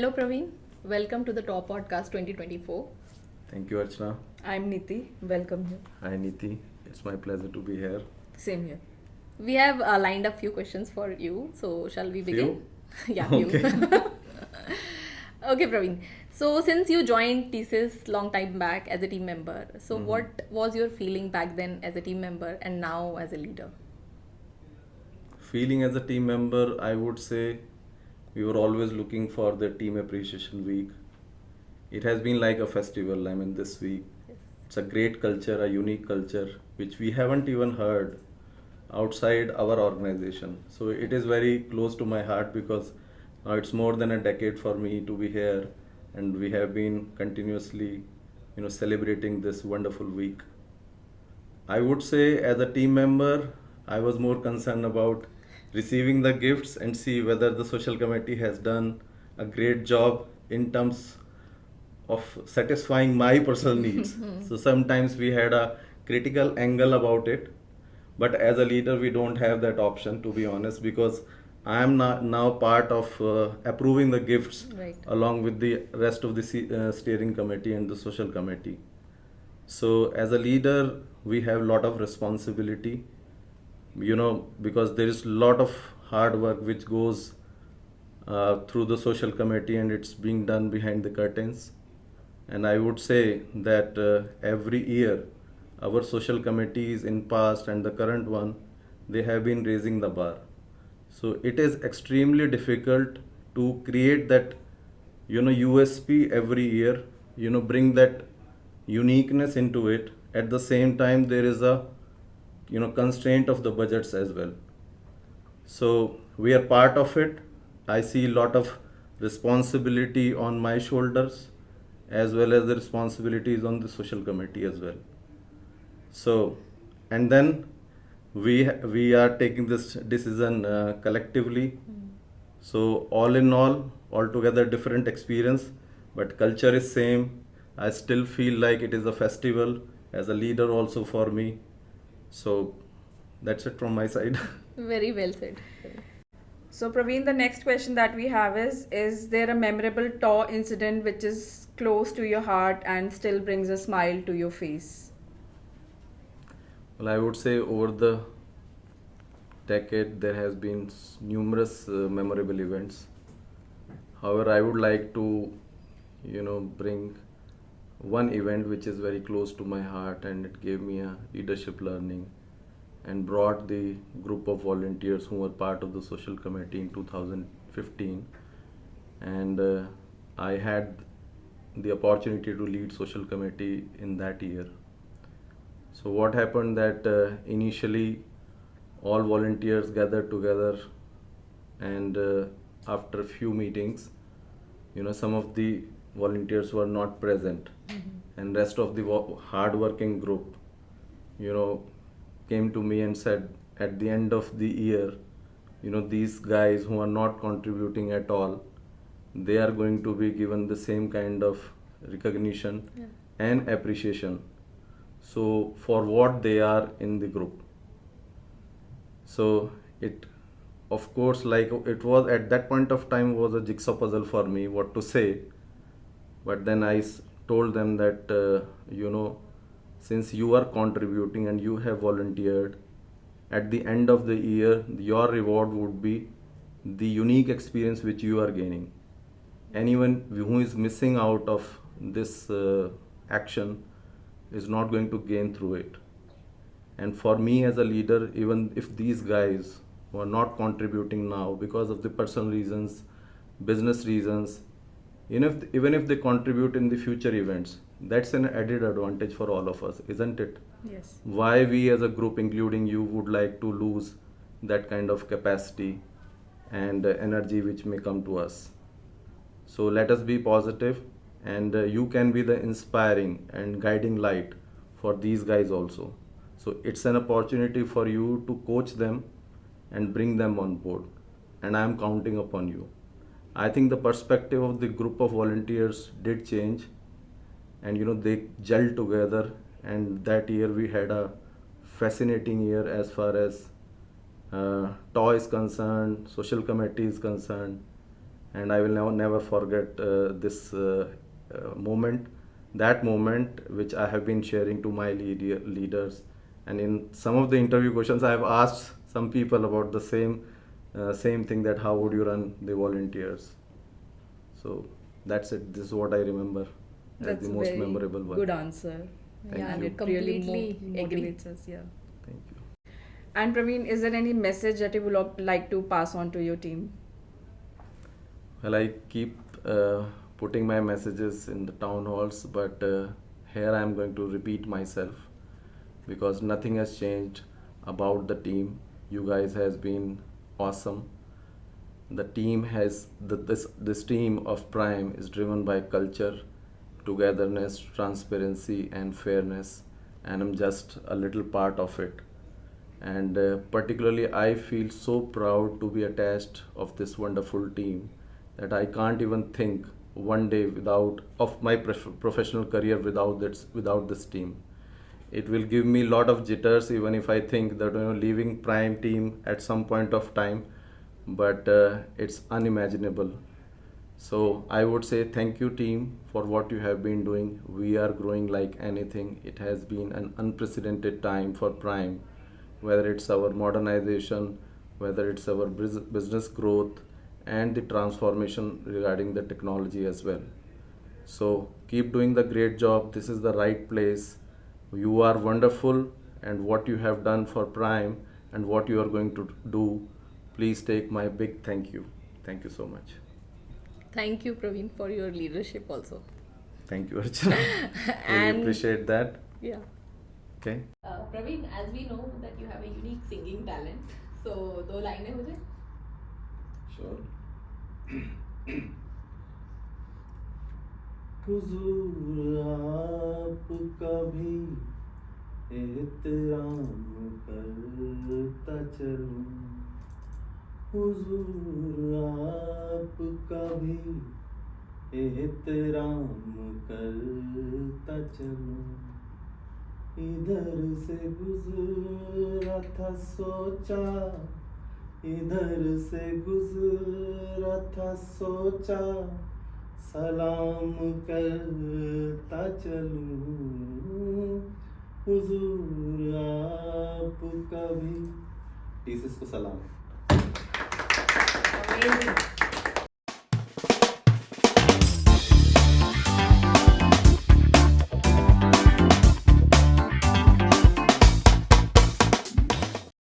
Hello, Parveen. Welcome to the TAW podcast 2024. Thank you, Archana. I'm Niti. Welcome here. Hi, Niti. It's my pleasure to be here. Same here. We have lined up few questions for you. So, shall we begin? Yeah, Okay. few. Okay, Parveen. So, since you joined TCS long time back as a team member, so what was your feeling back then as a team member and now as a leader? Feeling as a team member, I would say we were always looking for the team appreciation week. It has been like a festival. I mean, this week. Yes. It's a great culture, a unique culture, which we haven't even heard outside our organization. So it is very close to my heart because now it's more than a decade for me to be here, and we have been continuously, celebrating this wonderful week. I would say as a team member, I was more concerned about receiving the gifts and see whether the social committee has done a great job in terms of satisfying my personal needs. So sometimes we had a critical angle about it, but as a leader, we don't have that option, to be honest, because I am not now part of approving the gifts Right. along with the rest of the steering committee and the social committee. So as a leader, we have a lot of responsibility, because there is a lot of hard work which goes through the social committee, and it's being done behind the curtains. And I would say that every year, our social committees in past and the current one, they have been raising the bar. So it is extremely difficult to create that, USP every year, bring that uniqueness into it. At the same time, there is a, constraint of the budgets as well. So we are part of it. I see a lot of responsibility on my shoulders, as well as the responsibilities on the social committee as well. So, and then we are taking this decision collectively. So all in all, altogether different experience, but culture is same. I still feel like it is a festival as a leader also for me. So that's it from my side. Very well said. So, Praveen, the next question that we have is there a memorable TAW incident which is close to your heart and still brings a smile to your face? Well, I would say over the decade there has been numerous memorable events. However, I would like to, bring one event which is very close to my heart, and it gave me a leadership learning and brought the group of volunteers who were part of the social committee in 2015. And I had the opportunity to lead social committee in that year. So what happened that initially all volunteers gathered together, and after a few meetings, some of the volunteers were not present, and rest of the hard working group, you know, came to me and said at the end of the year, these guys who are not contributing at all, they are going to be given the same kind of recognition and appreciation, so for what they are in the group. So it, of course, like it was at that point of time was a jigsaw puzzle for me what to say. But then I told them that since you are contributing and you have volunteered, at the end of the year your reward would be the unique experience which you are gaining. Anyone who is missing out of this action is not going to gain through it. And for me as a leader, even if these guys who are not contributing now because of the personal reasons, business reasons, even if they contribute in the future events, that's an added advantage for all of us, isn't it? Yes. Why we as a group, including you, would like to lose that kind of capacity and energy which may come to us. So let us be positive, and you can be the inspiring and guiding light for these guys also. So it's an opportunity for you to coach them and bring them on board, and I am counting upon you. I think the perspective of the group of volunteers did change, and they gelled together, and that year we had a fascinating year as far as TAW is concerned, social committee is concerned, and I will never forget this moment, that moment which I have been sharing to my leaders. And in some of the interview questions, I have asked some people about the same thing, that how would you run the volunteers. So that's it. This is what I remember as That's the a most very memorable one. good answer. Thank Yeah, you. And it really completely agree. motivates us. Yeah. Thank you. And Praveen, is there any message that you would like to pass on to your team? Well, I keep putting my messages in the town halls, but here I am going to repeat myself, because nothing has changed about the team. You guys has been awesome. The team has this team of Prime is driven by culture, togetherness, transparency, and fairness, and I'm just a little part of it. And particularly, I feel so proud to be attached of this wonderful team that I can't even think one day without of my professional career without this team. It will give me a lot of jitters even if I think that leaving Prime team at some point of time, but it's unimaginable. So I would say thank you, team, for what you have been doing. We are growing like anything. It has been an unprecedented time for Prime, whether it's our modernization, whether it's our business growth, and the transformation regarding the technology as well. So keep doing the great job. This is the right place. You are wonderful, and what you have done for Prime and what you are going to do, please take my big thank you. Thank you so much. Thank you, Praveen, for your leadership also. Thank you, Archana. Really And appreciate that. yeah. Okay. Praveen, as we know that you have a unique singing talent, so दो लाइनें हो जाए. Sure. हुजूर आपका भी एहतराम करता चलूं, हुजूर आपका भी एहतराम करता चलूं, इधर से गुजरा था सोचा, इधर से गुजरा था सोचा, सलाम करता चलूं, हुजूर आपका भी। टीसीएस को सलाम। Amazing.